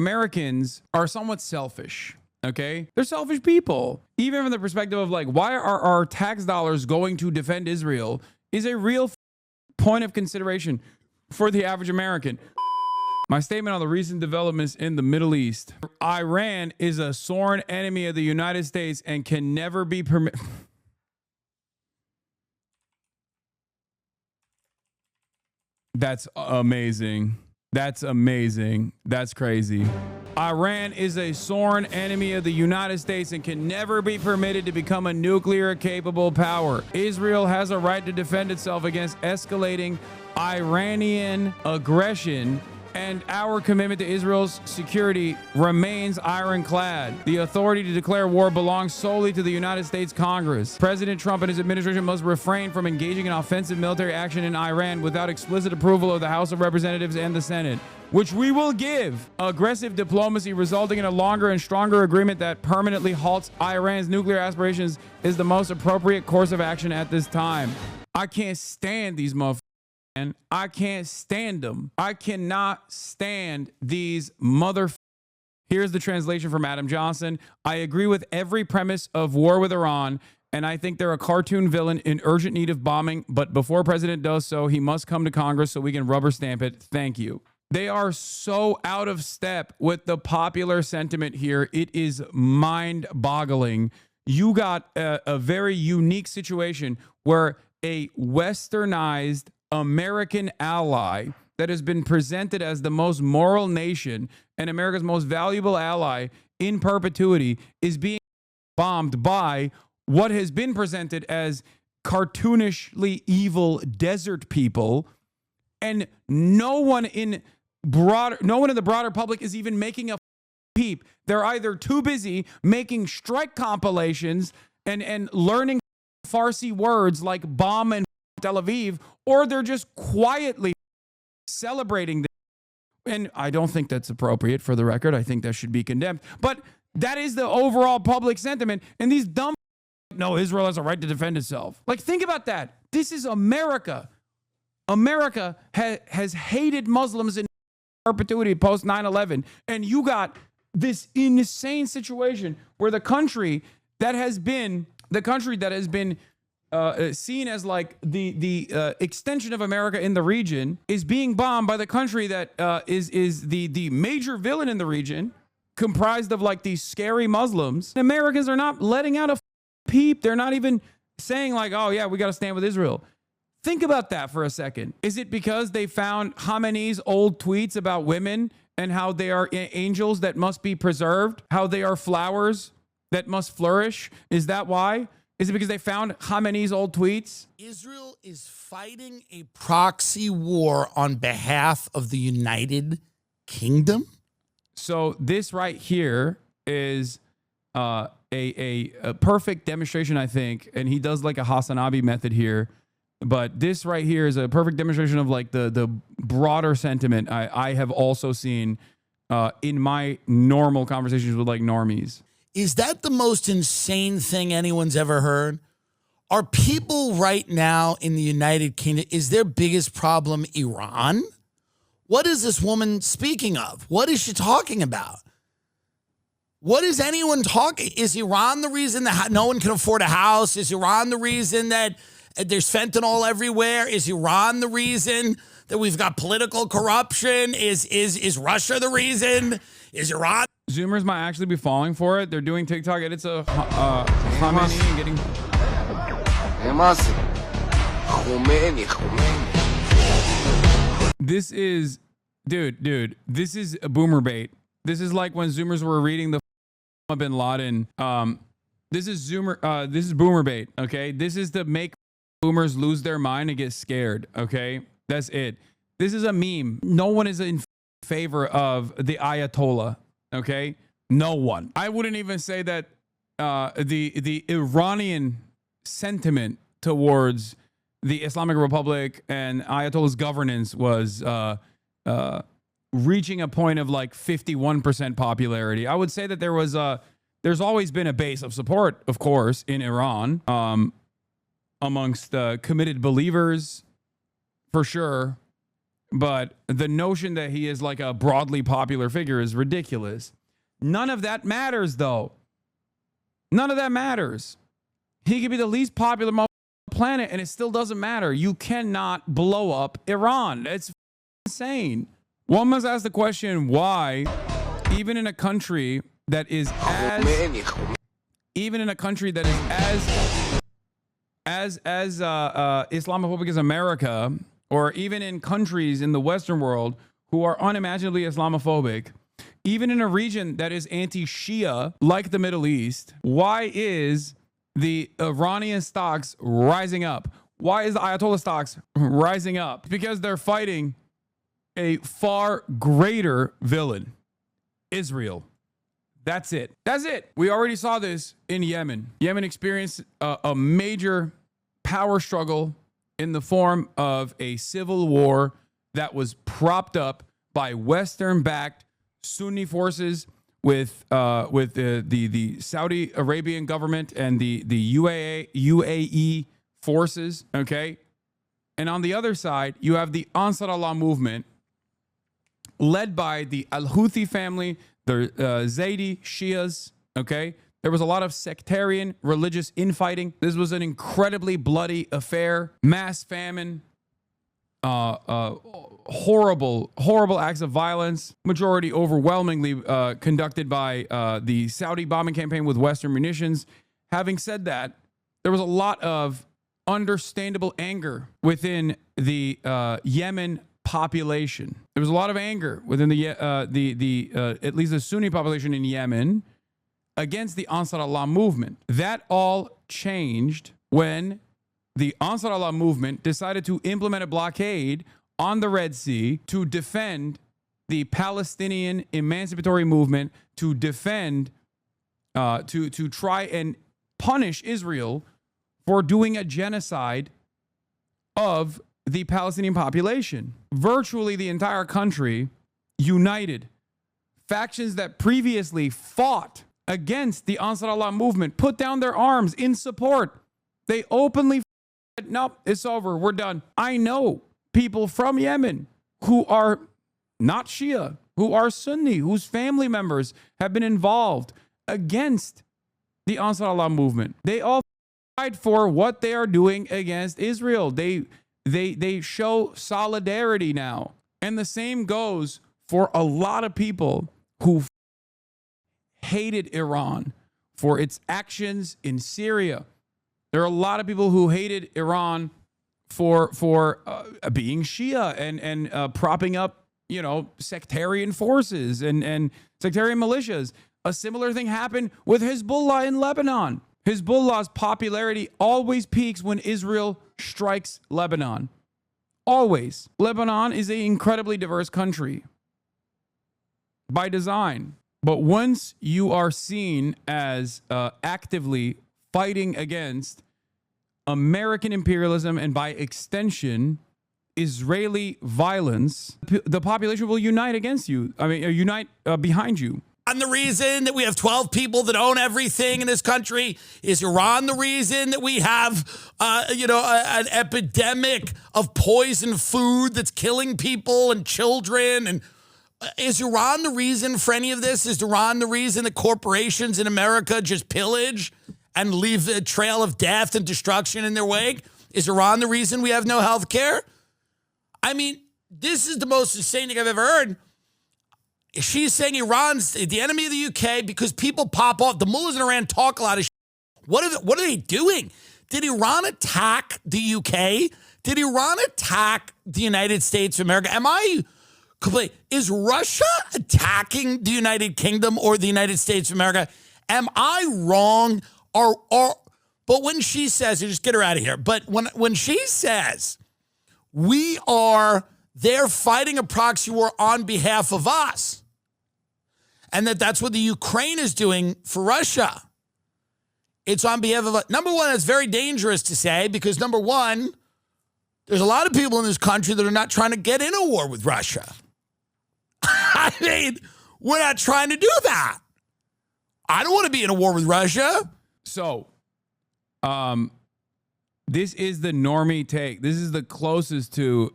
Americans are somewhat selfish. Okay, they're selfish people. Even from the perspective of like, why are our tax dollars going to defend Israel is a real point of consideration for the average American. My statement on the recent developments in the Middle East. Iran is a sworn enemy of the United States and can never be permitted. That's amazing. That's amazing. That's crazy. Iran is a sworn enemy of the United States and can never be permitted to become a nuclear-capable power. Israel has a right to defend itself against escalating Iranian aggression, and our commitment to Israel's security remains ironclad. The authority to declare war belongs solely to the United States Congress. President Trump and his administration must refrain from engaging in offensive military action in Iran without explicit approval of the House of Representatives and the Senate, which we will give. Aggressive diplomacy resulting in a longer and stronger agreement that permanently halts Iran's nuclear aspirations is the most appropriate course of action at this time. I can't stand these motherfuckers. And I can't stand them. I cannot stand these motherfuckers. Here's the translation from Adam Johnson. I agree with every premise of war with Iran, and I think they're a cartoon villain in urgent need of bombing, but before President does so, he must come to Congress so we can rubber stamp it. Thank you. They are so out of step with the popular sentiment here. It is mind-boggling. You got a very unique situation where a westernized American ally that has been presented as the most moral nation and America's most valuable ally in perpetuity is being bombed by what has been presented as cartoonishly evil desert people, and no one in the broader public is even making a peep. They're either too busy making strike compilations and learning Farsi words like bomb and Tel Aviv, or they're just quietly celebrating this. And I don't think that's appropriate, for the record. I think that should be condemned. But that is the overall public sentiment. And these dumb, no, Israel has a right to defend itself. Like, think about that. This is America. America has hated Muslims in perpetuity post 9/11. And you got this insane situation where the country that has been seen as like the extension of America in the region is being bombed by the country that is the major villain in the region, comprised of like these scary Muslims. Americans are not letting out a peep. They're not even saying like, oh yeah, we got to stand with Israel. Think about that for a second. Is it because they found Khamenei's old tweets about women and how they are angels that must be preserved, how they are flowers that must flourish? Is that why? Is it because they found Khamenei's old tweets? Israel is fighting a proxy war on behalf of the United Kingdom? So this right here is a perfect demonstration, I think, and he does like a Hasanabi method here. But this right here is a perfect demonstration of like the broader sentiment I have also seen in my normal conversations with like normies. Is that the most insane thing anyone's ever heard? Are people right now in the United Kingdom, is their biggest problem Iran? What is this woman speaking of? What is she talking about? What is anyone talking? Is Iran the reason that no one can afford a house? Is Iran the reason that there's fentanyl everywhere? Is Iran the reason that we've got political corruption? Is Russia the reason? Is Iran? Zoomers might actually be falling for it. They're doing TikTok edits of Khamenei and getting... This is... Dude, this is a boomer bait. This is like when Zoomers were reading the bin Laden. This is boomer bait, okay? This is to make boomers lose their mind and get scared, okay? That's it. This is a meme. No one is in favor of the Ayatollah, okay? No one. I wouldn't even say that the Iranian sentiment towards the Islamic Republic and Ayatollah's governance was reaching a point of like 51% popularity. I would say that there's always been a base of support, of course, in Iran amongst committed believers, for sure. but the notion that he is like a broadly popular figure is ridiculous. None of that matters, though. None of that matters. He could be the least popular on the planet, and it still doesn't matter. You cannot blow up Iran. It's insane. One must ask the question, why, even in a country that is as Islamophobic as America, or even in countries in the Western world who are unimaginably Islamophobic, even in a region that is anti-Shia like the Middle East, why is the Iranian stocks rising up? Why is the Ayatollah stocks rising up? Because they're fighting a far greater villain, Israel. That's it. That's it. We already saw this in Yemen. Yemen experienced a major power struggle in the form of a civil war that was propped up by Western-backed Sunni forces with the Saudi Arabian government and the UAE forces. Okay, and on the other side, you have the Ansar Allah movement, led by the Al-Houthi family, the Zaidi Shias. Okay, there was a lot of sectarian religious infighting. This was an incredibly bloody affair, mass famine, horrible acts of violence, majority overwhelmingly conducted by the Saudi bombing campaign with Western munitions. Having said that, there was a lot of understandable anger within the Yemen population. There was a lot of anger within the at least the Sunni population in Yemen against the Ansar Allah movement. That all changed when the Ansar Allah movement decided to implement a blockade on the Red Sea to defend the Palestinian emancipatory movement, to defend, to try and punish Israel for doing a genocide of the Palestinian population. Virtually the entire country united. Factions that previously fought against the Ansar Allah movement put down their arms in support. They openly said, nope, it's over. We're done. I know people from Yemen who are not Shia, who are Sunni, whose family members have been involved against the Ansar Allah movement. They all fight for what they are doing against Israel. They show solidarity now. And the same goes for a lot of people who hated Iran for its actions in Syria. There are a lot of people who hated Iran for being Shia and propping up, sectarian forces and sectarian militias. A similar thing happened with Hezbollah in Lebanon. Hezbollah's popularity always peaks when Israel strikes Lebanon. Always. Lebanon is an incredibly diverse country by design. But once you are seen as actively fighting against American imperialism and by extension, Israeli violence, the population will unite against you. Unite behind you. And the reason that we have 12 people that own everything in this country is Iran. The reason that we have, an epidemic of poison food that's killing people and children. And is Iran the reason for any of this? Is Iran the reason that corporations in America just pillage and leave a trail of death and destruction in their wake? Is Iran the reason we have no health care? I mean, this is the most insane thing I've ever heard. She's saying Iran's the enemy of the UK because people pop off. The mullahs in Iran talk a lot of shit. What are they doing? Did Iran attack the UK? Did Iran attack the United States of America? Is Russia attacking the United Kingdom or the United States of America? Am I wrong? But when she says, just get her out of here. But when she says they're fighting a proxy war on behalf of us, and that's what the Ukraine is doing for Russia. It's on behalf of us. Number one, it's very dangerous to say because number one, there's a lot of people in this country that are not trying to get in a war with Russia. I mean, we're not trying to do that. I don't want to be in a war with Russia. So, This is the normie take. This is the closest to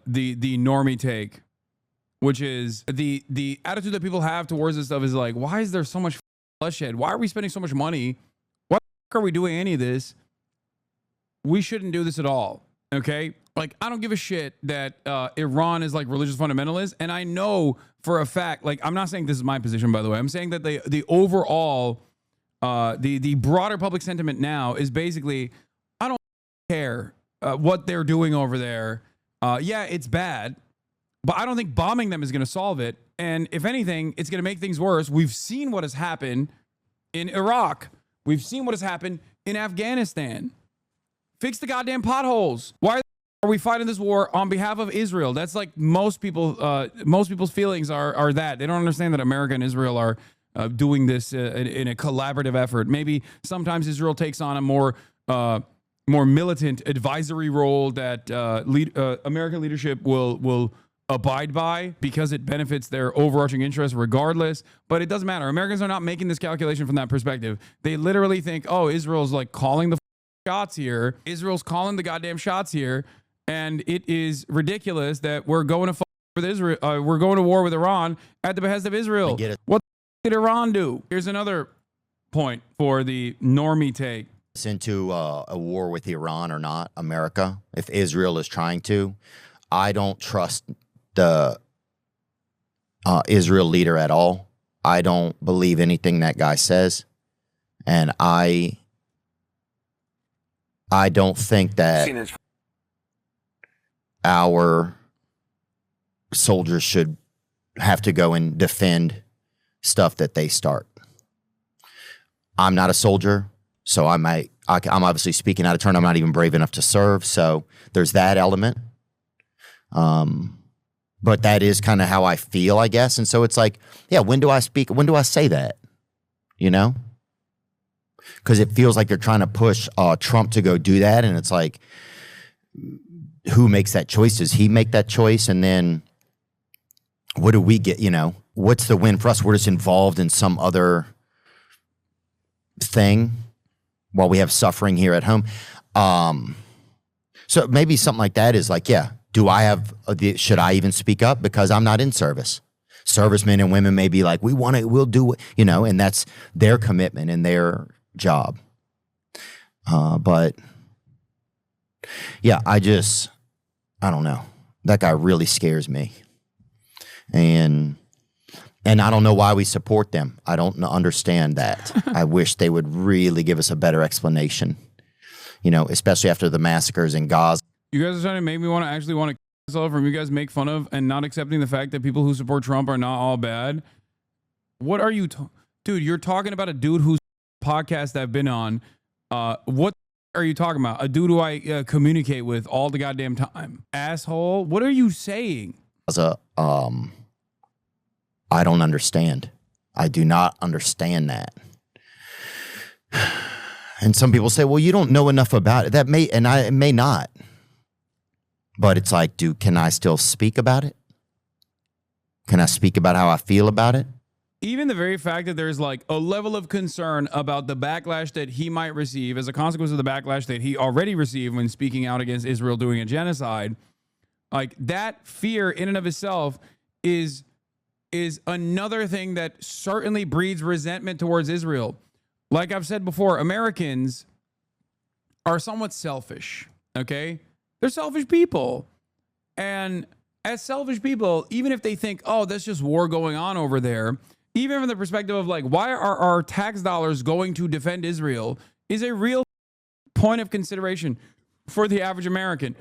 the normie take, which is the attitude that people have towards this stuff is like, why is there so much bloodshed? Why are we spending so much money? Why are we doing any of this? We shouldn't do this at all. Okay? Like, I don't give a shit that Iran is like religious fundamentalists. And I know for a fact, like, I'm not saying this is my position, by the way. I'm saying that the overall, the broader public sentiment now is basically, I don't care what they're doing over there. Yeah, it's bad, but I don't think bombing them is going to solve it. And if anything, it's going to make things worse. We've seen what has happened in Iraq. We've seen what has happened in Afghanistan. Fix the goddamn potholes. Why are we fighting this war on behalf of Israel? That's like most people's feelings are that. They don't understand that America and Israel are doing this in a collaborative effort. Maybe sometimes Israel takes on a more militant advisory role that American leadership will abide by because it benefits their overarching interests regardless. But it doesn't matter. Americans are not making this calculation from that perspective. They literally think, oh, Israel's like calling the shots here. Israel's calling the goddamn shots here. And it is ridiculous that we're going to with Israel. We're going to war with Iran at the behest of Israel. What did Iran do? Here's another point for the normie take. Into a war with Iran or not, America, if Israel is trying to, I don't trust the Israel leader at all. I don't believe anything that guy says. And I don't think that our soldiers should have to go and defend stuff that they start. I'm not a soldier, so I'm obviously speaking out of turn. I'm not even brave enough to serve, so there's that element. But that is kind of how I feel, I guess. And so it's like, yeah, when do I speak? When do I say that? You know? Because it feels like they're trying to push Trump to go do that. And it's like, who makes that choice? Does he make that choice? And then what do we get? You know, what's the win for us? We're just involved in some other thing while we have suffering here at home. So maybe something like that is like, yeah, do I have, should I even speak up? Because I'm not in service. Servicemen and women may be like, we'll do, you know, and that's their commitment and their job. But yeah, I don't know. That guy really scares me. And I don't know why we support them. I don't understand that. I wish they would really give us a better explanation, you know, especially after the massacres in Gaza. You guys are trying to make me want to myself from you guys make fun of and not accepting the fact that people who support Trump are not all bad. What are you, dude? You're talking about a dude whose podcast I've been on. What are you talking about? A dude who I communicate with all the goddamn time. Asshole. What are you saying? I don't understand. I do not understand that. And some people say, well, you don't know enough about it. That may, and it may not. But it's like, can I still speak about it? Can I speak about how I feel about it? Even the very fact that there's like a level of concern about the backlash that he might receive as a consequence of the backlash that he already received when speaking out against Israel doing a genocide, like that fear in and of itself is another thing that certainly breeds resentment towards Israel. Like I've said before, Americans are somewhat selfish, okay? They're selfish people. And as selfish people, even if they think, oh, there's just war going on over there, even from the perspective of like, why are our tax dollars going to defend Israel is a real point of consideration for the average American.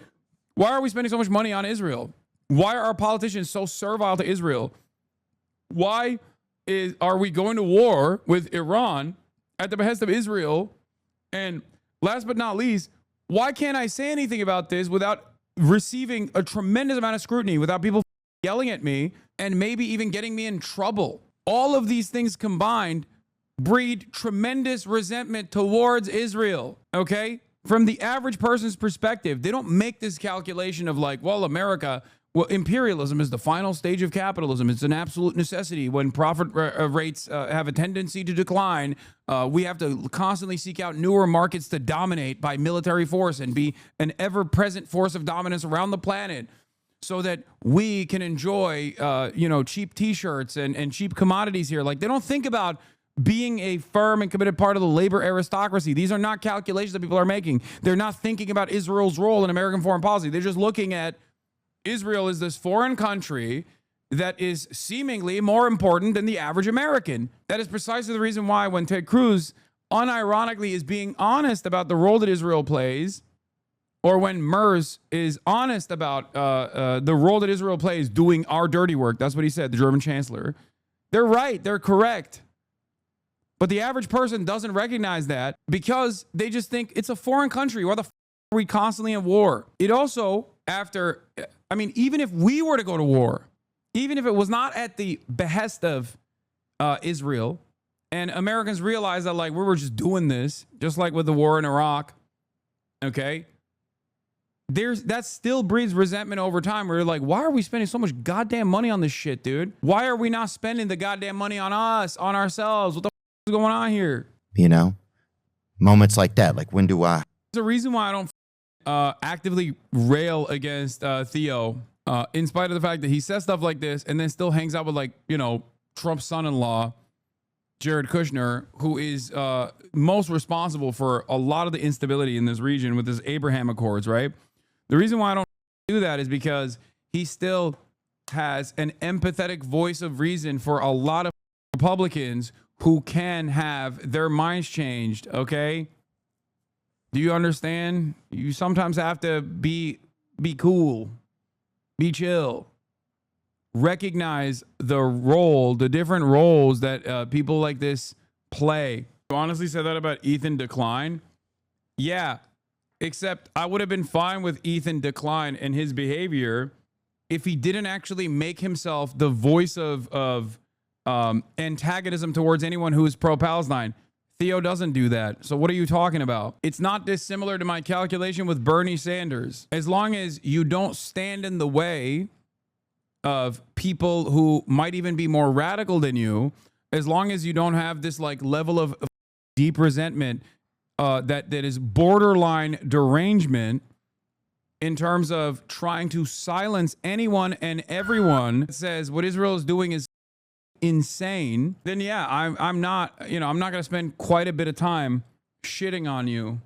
Why are we spending so much money on Israel? Why are our politicians so servile to Israel? Why are we going to war with Iran at the behest of Israel? And last but not least, why can't I say anything about this without receiving a tremendous amount of scrutiny, without people yelling at me and maybe even getting me in trouble? All of these things combined breed tremendous resentment towards Israel, okay? From the average person's perspective, they don't make this calculation of like, well, America, Well, imperialism is the final stage of capitalism. It's an absolute necessity. When profit rates have a tendency to decline, we have to constantly seek out newer markets to dominate by military force and be an ever-present force of dominance around the planet, so that we can enjoy, cheap T-shirts and cheap commodities here. Like, they don't think about being a firm and committed part of the labor aristocracy. These are not calculations that people are making. They're not thinking about Israel's role in American foreign policy. They're just looking at Israel as this foreign country that is seemingly more important than the average American. That is precisely the reason why when Ted Cruz unironically is being honest about the role that Israel plays, or when Merz is honest about the role that Israel plays doing our dirty work, that's what he said, the German chancellor. They're right. They're correct. But the average person doesn't recognize that because they just think it's a foreign country. Why the f are we constantly at war? It also, even if we were to go to war, even if it was not at the behest of Israel, and Americans realized that, like, we were just doing this, just like with the war in Iraq, okay? That still breeds resentment over time, where you're like, why are we spending so much goddamn money on this shit, dude? Why are we not spending the goddamn money on us, on ourselves? What the f is going on here? You know, moments like that, like, when do I? There's a reason why I don't actively rail against Theo, in spite of the fact that he says stuff like this and then still hangs out with, like, Trump's son-in-law, Jared Kushner, who is most responsible for a lot of the instability in this region with his Abraham Accords, right? The reason why I don't do that is because he still has an empathetic voice of reason for a lot of Republicans who can have their minds changed, okay? Do you understand? You sometimes have to be cool, be chill. Recognize the different roles that people like this play. You honestly said that about Ethan Decline? Yeah, except I would have been fine with Ethan Decline and his behavior if he didn't actually make himself the voice of antagonism towards anyone who is pro-Palestine. Theo doesn't do that. So what are you talking about? It's not dissimilar to my calculation with Bernie Sanders. As long as you don't stand in the way of people who might even be more radical than you, as long as you don't have this, like, level of deep resentment that is borderline derangement in terms of trying to silence anyone and everyone that says what Israel is doing is insane, then yeah, I'm not going to spend quite a bit of time shitting on you